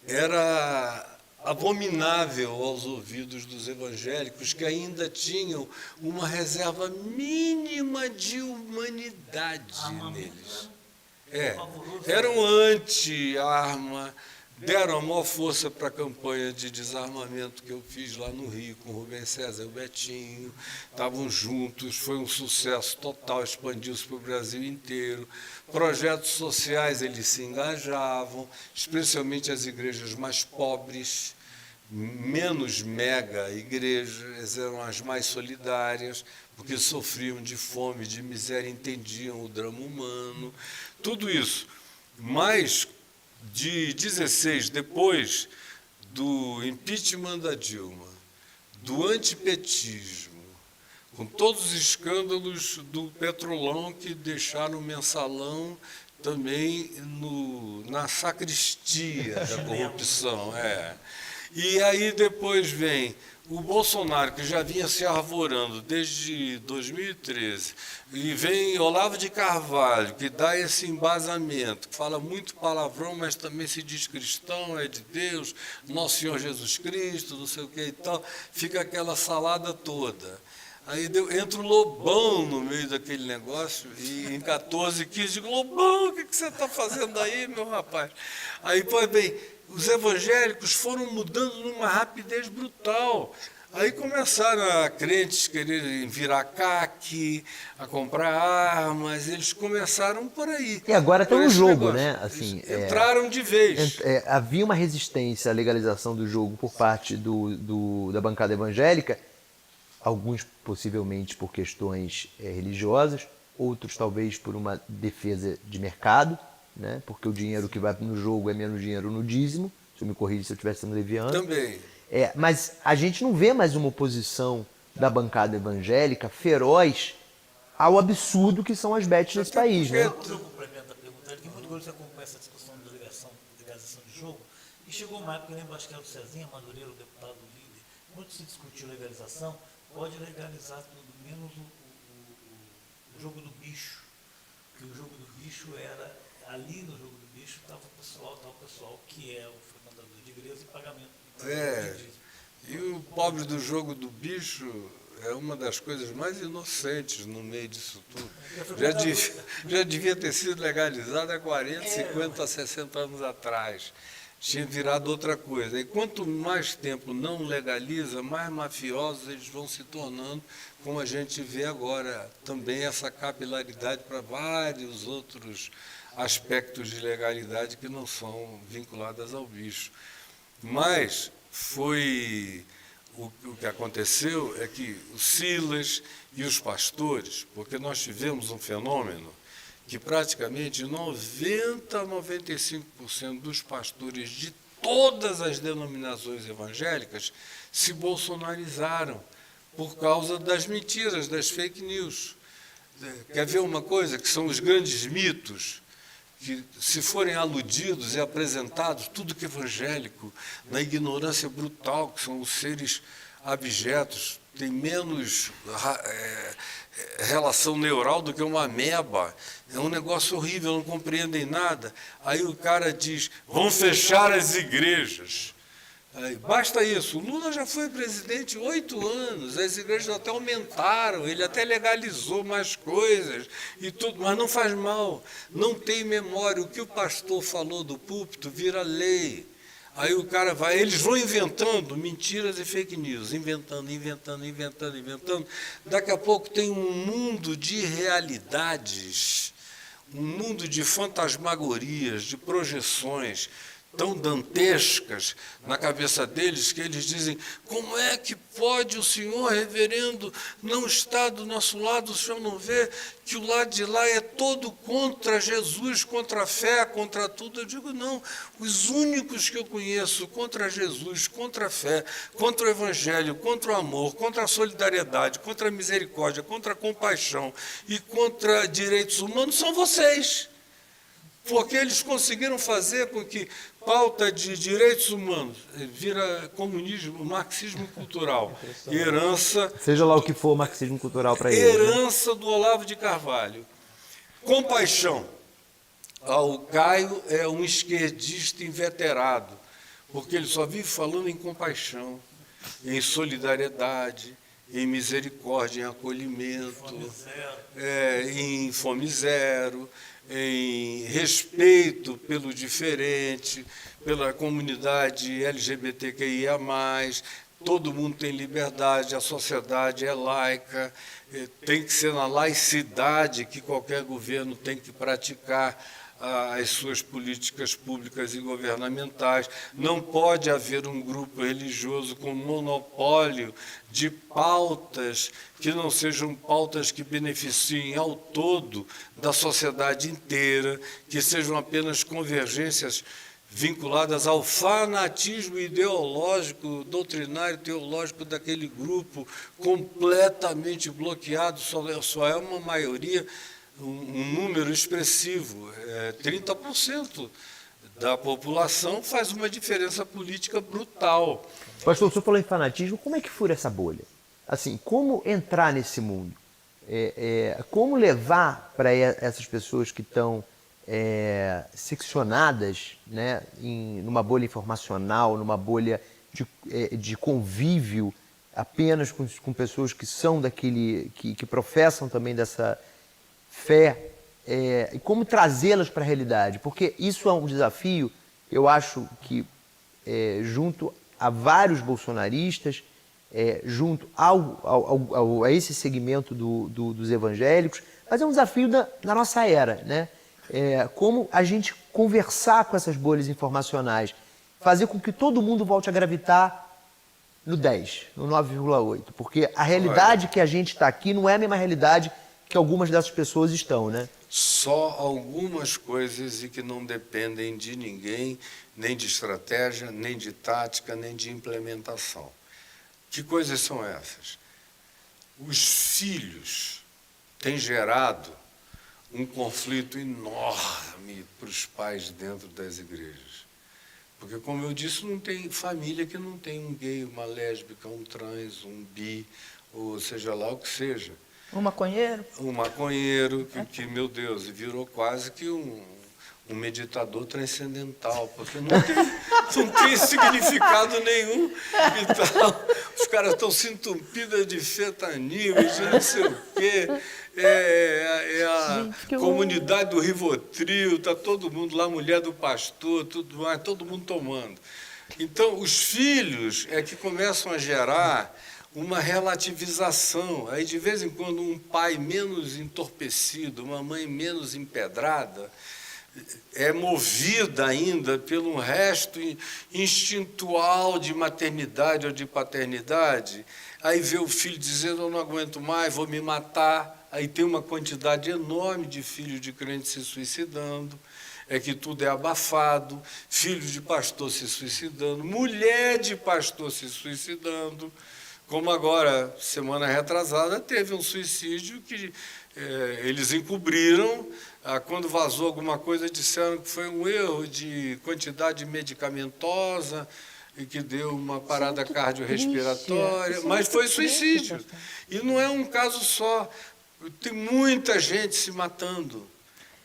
era abominável aos ouvidos dos evangélicos, que ainda tinham uma reserva mínima de humanidade neles. Eram anti-arma, deram a maior força para a campanha de desarmamento que eu fiz lá no Rio com o Rubens César e o Betinho. Estavam juntos, foi um sucesso total, expandiu-se para o Brasil inteiro. Projetos sociais eles se engajavam, especialmente as igrejas mais pobres, menos mega igrejas, eram as mais solidárias, porque sofriam de fome, de miséria, entendiam o drama humano, tudo isso. Mas, de 16, depois do impeachment da Dilma, do antipetismo, com todos os escândalos do Petrolão que deixaram o mensalão também na sacristia da corrupção. E aí depois vem o Bolsonaro, que já vinha se arvorando desde 2013, e vem Olavo de Carvalho, que dá esse embasamento, que fala muito palavrão, mas também se diz cristão, é de Deus, Nosso Senhor Jesus Cristo, não sei o que e tal, fica aquela salada toda. Aí entra o Lobão no meio daquele negócio, e em 14, 15, digo, Lobão, o que você está fazendo aí, meu rapaz? Aí, pois bem, os evangélicos foram mudando numa rapidez brutal. Aí começaram a crentes quererem virar CAC, a comprar armas, eles começaram por aí. E agora tem um esse jogo, negócio. né? Assim, Entraram de vez. havia uma resistência à legalização do jogo por parte da bancada evangélica, alguns possivelmente por questões religiosas, outros talvez por uma defesa de mercado, né? Porque o dinheiro que vai no jogo é menos dinheiro no dízimo, se eu me corrija se eu estivesse sendo leviano. Também. Mas a gente não vê mais uma oposição da bancada evangélica feroz ao absurdo que são as bets nesse país, né? Eu complemento a pergunta, que muito você acompanha essa discussão de legalização de jogo, e chegou uma época, eu lembro, acho que era o Cezinha Madureira, o deputado líder, quando se discutiu legalização, pode legalizar tudo, menos o jogo do bicho, que o jogo do bicho era, ali no jogo do bicho estava o pessoal que é o frequentador de igreja e pagamento. E o pobre do jogo do bicho é uma das coisas mais inocentes no meio disso tudo. Já devia ter sido legalizado há 40, 50, 60 anos atrás. Tinha virado outra coisa. E quanto mais tempo não legaliza, mais mafiosos eles vão se tornando, como a gente vê agora. Também essa capilaridade para vários outros aspectos de legalidade que não são vinculados ao bicho. Mas o que aconteceu é que o Silas e os pastores, porque nós tivemos um fenômeno que praticamente 90 a 95% dos pastores de todas as denominações evangélicas se bolsonarizaram por causa das mentiras, das fake news. Quer ver uma coisa que são os grandes mitos? Que se forem aludidos e apresentados, tudo que é evangélico, na ignorância brutal, que são os seres abjetos, tem menos relação neural do que uma ameba, é um negócio horrível, não compreendem nada. Aí o cara diz, vão fechar as igrejas. Aí, basta isso, o Lula já foi presidente 8 anos, as igrejas até aumentaram, ele até legalizou mais coisas e tudo, mas não faz mal, não tem memória, o que o pastor falou do púlpito vira lei. Aí o cara vai, eles vão inventando mentiras e fake news, inventando. Daqui a pouco tem um mundo de realidades, um mundo de fantasmagorias, de projeções, tão dantescas na cabeça deles que eles dizem, como é que pode o senhor, reverendo, não estar do nosso lado, o senhor não vê que o lado de lá é todo contra Jesus, contra a fé, contra tudo? Eu digo, não, os únicos que eu conheço contra Jesus, contra a fé, contra o evangelho, contra o amor, contra a solidariedade, contra a misericórdia, contra a compaixão e contra direitos humanos são vocês. Porque eles conseguiram fazer com que pauta de direitos humanos vira comunismo, marxismo cultural, herança... Seja lá o que for o marxismo cultural para ele. Herança do Olavo de Carvalho. Compaixão. O Caio é um esquerdista inveterado, porque ele só vive falando em compaixão, em solidariedade, em misericórdia, em acolhimento, Fome zero. em fome zero, em respeito pelo diferente, pela comunidade LGBTQIA+, todo mundo tem liberdade, a sociedade é laica, tem que ser na laicidade que qualquer governo tem que praticar as suas políticas públicas e governamentais. Não pode haver um grupo religioso com monopólio de pautas que não sejam pautas que beneficiem ao todo da sociedade inteira, que sejam apenas convergências vinculadas ao fanatismo ideológico, doutrinário, teológico daquele grupo, completamente bloqueado, só é uma maioria, um número expressivo, 30% da população faz uma diferença política brutal. Pastor, o senhor falou em fanatismo, como é que fura essa bolha? Assim, como entrar nesse mundo? Como levar para essas pessoas que estão seccionadas, né, numa bolha informacional, numa bolha de convívio apenas com pessoas que são daquele, que professam também dessa fé, e como trazê-las para a realidade? Porque isso é um desafio, eu acho que junto a vários bolsonaristas, junto a esse segmento dos evangélicos, mas é um desafio da nossa era, né? Como a gente conversar com essas bolhas informacionais, fazer com que todo mundo volte a gravitar no 10, no 9,8, porque a realidade que a gente está aqui não é a mesma realidade que algumas dessas pessoas estão, né? Só algumas coisas e que não dependem de ninguém, nem de estratégia, nem de tática, nem de implementação. Que coisas são essas? Os filhos têm gerado um conflito enorme para os pais dentro das igrejas. Porque, como eu disse, não tem família que não tem um gay, uma lésbica, um trans, um bi, ou seja lá o que seja. Um maconheiro? Um maconheiro que, meu Deus, virou quase que um meditador transcendental, porque não tem significado nenhum. Então, os caras estão se entupidos de fentanil, de não sei o quê. A comunidade do Rivotril, está todo mundo lá, mulher do pastor, tudo mais, todo mundo tomando. Então, os filhos é que começam a gerar uma relativização. Aí, de vez em quando, um pai menos entorpecido, uma mãe menos empedrada, é movida ainda pelo resto instintual de maternidade ou de paternidade, aí vê o filho dizendo, eu não aguento mais, vou me matar. Aí tem uma quantidade enorme de filhos de crentes se suicidando, que tudo é abafado, filhos de pastor se suicidando, mulher de pastor se suicidando, como agora, semana retrasada, teve um suicídio que eles encobriram. Quando vazou alguma coisa, disseram que foi um erro de quantidade medicamentosa e que deu uma parada cardiorrespiratória, mas foi suicídio. E não é um caso só, tem muita gente se matando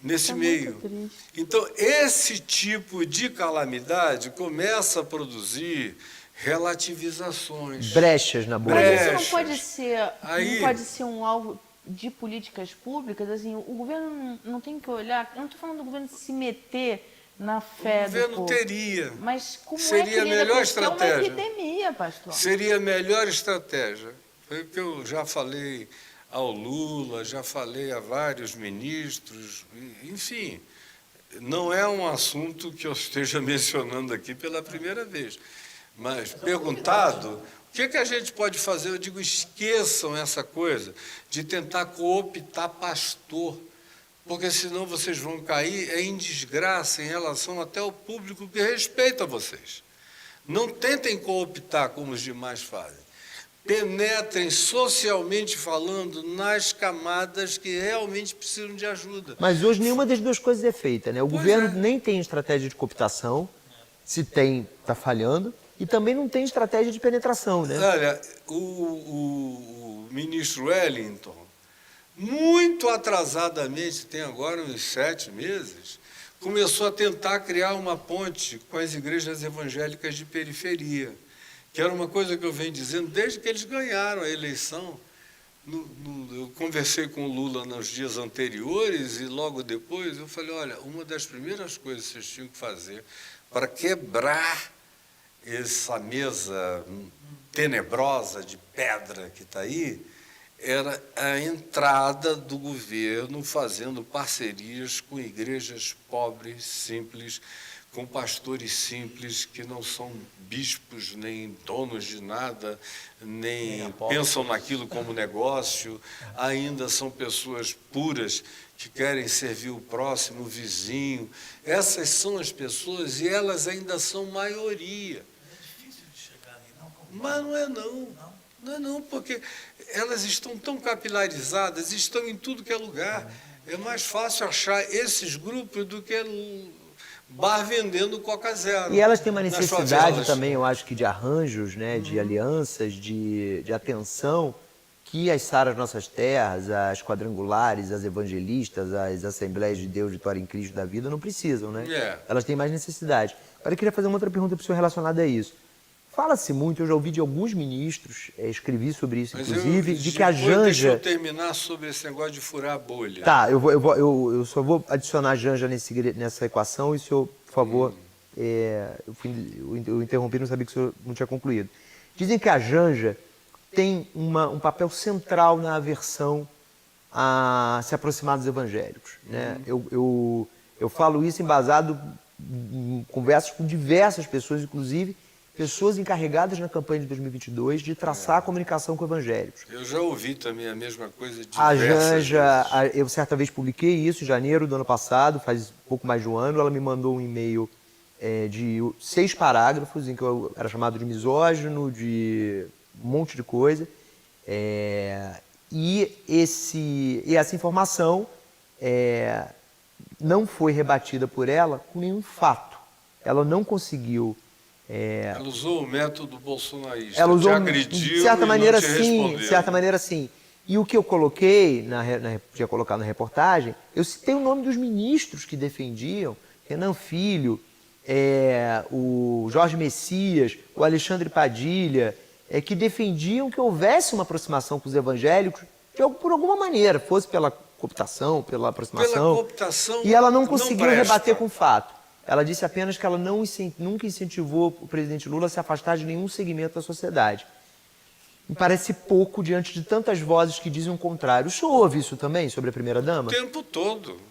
nesse meio. Então, esse tipo de calamidade começa a produzir relativizações. Brechas na bolha. Mas isso não pode ser um alvo de políticas públicas? Assim, o governo não tem que olhar, eu não estou falando do governo se meter na fé do povo. O governo teria. Mas como seria é que a melhor estratégia? É uma epidemia, pastor. Seria a melhor estratégia. Foi o que eu já falei ao Lula, já falei a vários ministros, enfim. Não é um assunto que eu esteja mencionando aqui pela primeira vez. Mas, perguntado, o que a gente pode fazer? Eu digo, esqueçam essa coisa de tentar cooptar pastor, porque senão vocês vão cair em desgraça em relação até ao público que respeita vocês. Não tentem cooptar como os demais fazem. Penetrem socialmente falando nas camadas que realmente precisam de ajuda. Mas hoje nenhuma das duas coisas é feita, né? O governo nem tem estratégia de cooptação, se tem, está falhando, e também não tem estratégia de penetração, né? Olha, o ministro Wellington, muito atrasadamente, tem agora uns 7 meses, começou a tentar criar uma ponte com as igrejas evangélicas de periferia, que era uma coisa que eu venho dizendo desde que eles ganharam a eleição. Eu conversei com o Lula nos dias anteriores e logo depois eu falei, olha, uma das primeiras coisas que vocês tinham que fazer para quebrar essa mesa tenebrosa de pedra que está aí, era a entrada do governo fazendo parcerias com igrejas pobres, simples, com pastores simples que não são bispos, nem donos de nada, nem pensam naquilo como negócio, ainda são pessoas puras que querem servir o próximo, o vizinho. Essas são as pessoas e elas ainda são maioria. É difícil de chegar ali, não? Mas não é não. Não é não, porque elas estão tão capilarizadas, estão em tudo que é lugar. É mais fácil achar esses grupos do que bar vendendo Coca Zero. E elas têm uma nas necessidade favelas. também, eu acho que de arranjos, né, de alianças, de atenção, que as Saras Nossas Terras, as quadrangulares, as evangelistas, as Assembleias de Deus de Vitória em Cristo da vida não precisam, né? É. Elas têm mais necessidade. Agora eu queria fazer uma outra pergunta para o senhor relacionada a isso. Fala-se muito, eu já ouvi de alguns ministros, escrevi sobre isso, Mas inclusive, de que a Deixa Janja... eu terminar sobre esse negócio de furar a bolha. Tá, eu só vou adicionar a Janja nessa equação e o senhor, por favor, eu interrompi, não sabia que o senhor não tinha concluído. Dizem que a Janja tem um papel central na aversão a se aproximar dos evangélicos, né? Eu falo isso embasado em conversas com diversas pessoas, inclusive pessoas encarregadas na campanha de 2022 de traçar a comunicação com evangélicos. Eu já ouvi também a mesma coisa de A Janja, eu certa vez publiquei isso em janeiro do ano passado, faz pouco mais de um ano, ela me mandou um e-mail de 6 parágrafos em que eu era chamado de misógino, de um monte de coisa. E essa informação não foi rebatida por ela com nenhum fato. Ela não conseguiu... Ela usou o método bolsonarista. Ela usou, te agrediu de certa e maneira, não te sim, respondeu. de certa maneira, sim. E o que eu coloquei, tinha colocado na reportagem, eu citei o nome dos ministros que defendiam, Renan Filho, o Jorge Messias, o Alexandre Padilha, que defendiam que houvesse uma aproximação com os evangélicos, por alguma maneira, fosse pela cooptação, pela aproximação. Pela cooptação, e ela não conseguiu presta. rebater com fato. Ela disse apenas que ela nunca incentivou o presidente Lula a se afastar de nenhum segmento da sociedade. Me parece pouco diante de tantas vozes que dizem o contrário. O senhor ouve isso também sobre a primeira-dama? O tempo todo.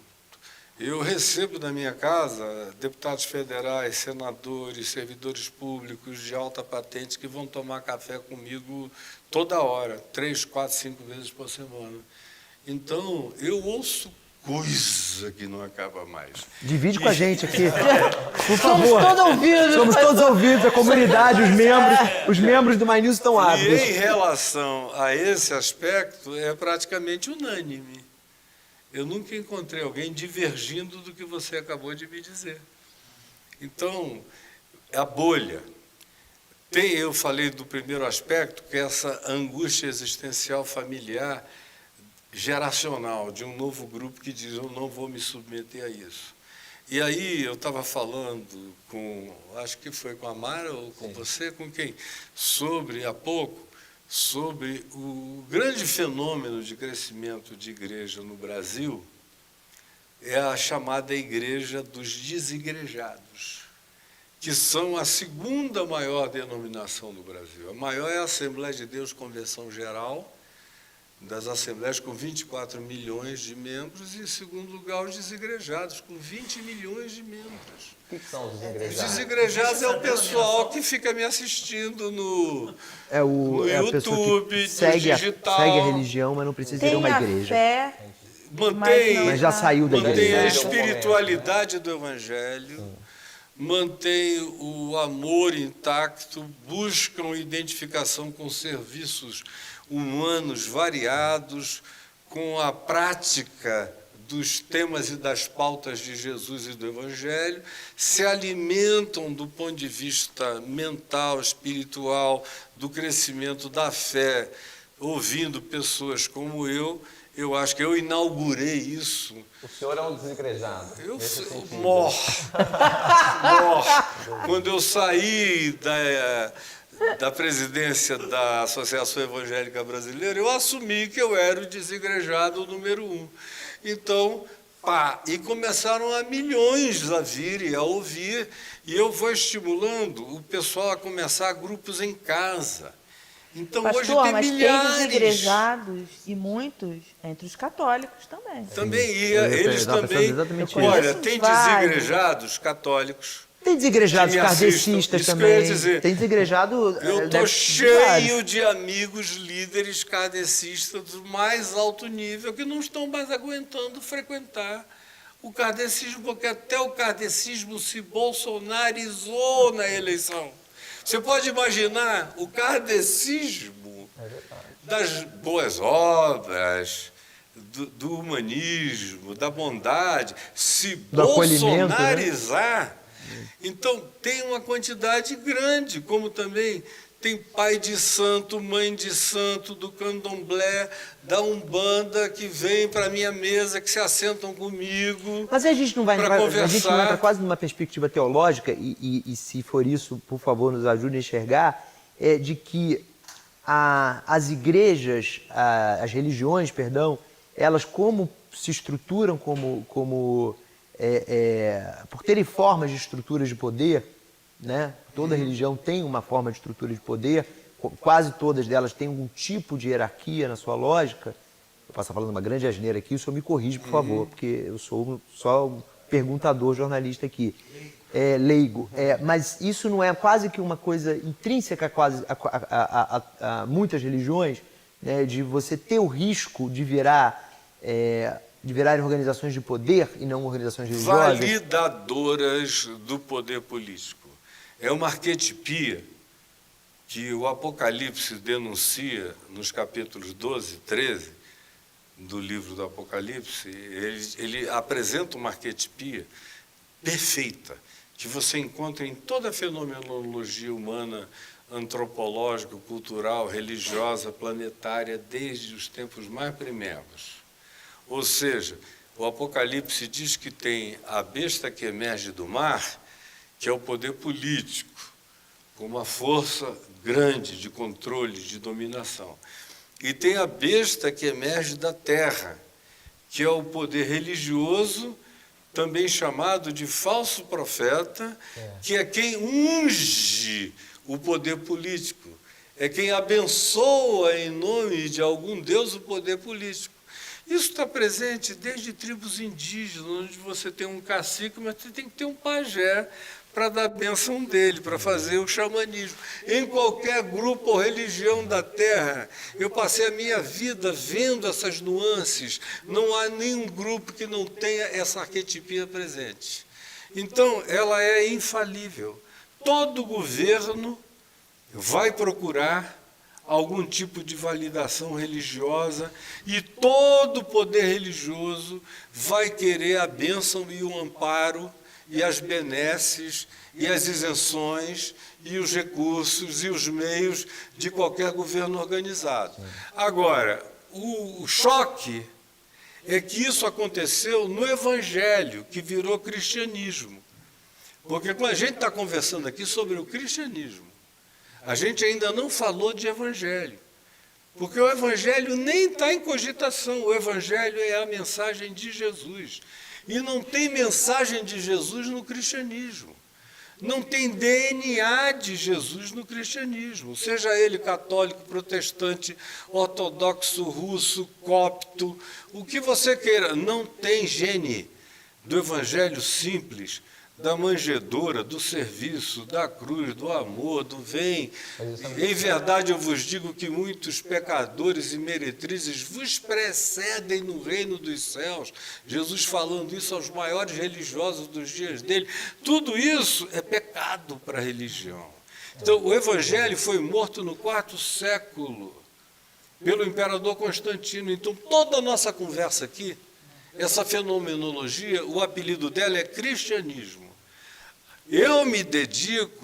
Eu recebo na minha casa deputados federais, senadores, servidores públicos de alta patente que vão tomar café comigo toda hora, 3, 4, 5 vezes por semana. Então, eu ouço coisa que não acaba mais. Divide com a gente aqui, por favor. Somos todos ouvidos. Somos todos ouvidos, a comunidade, os membros do My News estão E ávidos. em relação a esse aspecto, é praticamente unânime. Eu nunca encontrei alguém divergindo do que você acabou de me dizer. Então, a bolha. Eu falei do primeiro aspecto, que é essa angústia existencial familiar geracional de um novo grupo que diz, eu não vou me submeter a isso. E aí eu estava falando acho que foi com a Mara ou com você, com quem? Há pouco, sobre o grande fenômeno de crescimento de igreja no Brasil, é a chamada igreja dos desigrejados, que são a segunda maior denominação do Brasil. A maior é a Assembleia de Deus Convenção Geral, das assembleias com 24 milhões de membros, e, em segundo lugar, os desigrejados, com 20 milhões de membros. O que são os Os desigrejados? desigrejados é o pessoal que fica me assistindo no A pessoa YouTube, que no segue digital. segue a religião, mas não precisa ir a Tem uma a igreja. fé, Mantém, Mas já saiu da mantém igreja. a espiritualidade do Evangelho, mantém o amor intacto, buscam identificação com serviços humanos variados, com a prática dos temas e das pautas de Jesus e do Evangelho, se alimentam do ponto de vista mental, espiritual, do crescimento da fé, ouvindo pessoas como eu acho que eu inaugurei isso. O senhor é um desigrejado. Eu nesse sentido. morro. Quando eu saí da presidência da Associação Evangélica Brasileira, eu assumi que eu era o desigrejado número 1. Então, e começaram a milhões a vir e a ouvir, e eu vou estimulando o pessoal a começar grupos em casa. Então, Pastor, hoje tem mas milhares. tem desigrejados e muitos entre os católicos também. Também Eu eles estava pensando também. exatamente Olha, isso. tem Vários. desigrejados católicos. Tem desigrejados que me assistam. kardecistas Isso que eu ia também. dizer. Tem desigrejado. Eu estou cheio de amigos líderes kardecistas do mais alto nível que não estão mais aguentando frequentar o kardecismo, porque até o kardecismo se bolsonarizou na eleição. Você pode imaginar o kardecismo das boas obras, do humanismo, da bondade, se Do acolhimento, bolsonarizar. Então, tem uma quantidade grande, como também tem pai de santo, mãe de santo, do candomblé, da Umbanda, que vem para a minha mesa, que se assentam comigo. Mas a gente não vai pra a gente não conversar. entra quase numa perspectiva teológica, e se for isso, por favor, nos ajude a enxergar, de que as igrejas, as religiões, perdão, elas como se estruturam por terem formas de estruturas de poder, né? Toda religião tem uma forma de estrutura de poder, quase todas delas têm algum tipo de hierarquia na sua lógica. Eu posso estar falando uma grande asneira aqui, o senhor me corrige, por favor, porque eu sou só um perguntador jornalista aqui, leigo. Mas isso não é quase que uma coisa intrínseca a muitas religiões, né? De você ter o risco de virarem organizações de poder e não organizações religiosas. Validadoras do poder político. É uma arquetipia que o Apocalipse denuncia nos capítulos 12 e 13 do livro do Apocalipse. Ele apresenta uma arquetipia perfeita, que você encontra em toda a fenomenologia humana, antropológica, cultural, religiosa, planetária, desde os tempos mais primeiros. Ou seja, o Apocalipse diz que tem a besta que emerge do mar, que é o poder político, com uma força grande de controle, de dominação. E tem a besta que emerge da terra, que é o poder religioso, também chamado de falso profeta, que é quem unge o poder político, é quem abençoa em nome de algum Deus o poder político. Isso está presente desde tribos indígenas, onde você tem um cacique, mas você tem que ter um pajé para dar a bênção dele, para fazer o xamanismo. Em qualquer grupo ou religião da Terra, eu passei a minha vida vendo essas nuances. Não há nenhum grupo que não tenha essa arquetipia presente. Então, ela é infalível. Todo governo vai procurar algum tipo de validação religiosa e todo poder religioso vai querer a bênção e o amparo e as benesses e as isenções e os recursos e os meios de qualquer governo organizado. Agora, o choque é que isso aconteceu no Evangelho, que virou cristianismo. Porque quando a gente está conversando aqui sobre o cristianismo, a gente ainda não falou de Evangelho. Porque o Evangelho nem está em cogitação. O Evangelho é a mensagem de Jesus. E não tem mensagem de Jesus no cristianismo. Não tem DNA de Jesus no cristianismo. Seja ele católico, protestante, ortodoxo, russo, copto, o que você queira. Não tem gene do Evangelho simples, da manjedoura, do serviço, da cruz, do amor, do vem. Em verdade, eu vos digo que muitos pecadores e meretrizes vos precedem no reino dos céus. Jesus falando isso aos maiores religiosos dos dias dele. Tudo isso é pecado para a religião. Então, o Evangelho foi morto no 4º século pelo imperador Constantino. Então, toda a nossa conversa aqui, essa fenomenologia, o apelido dela é cristianismo. Eu me dedico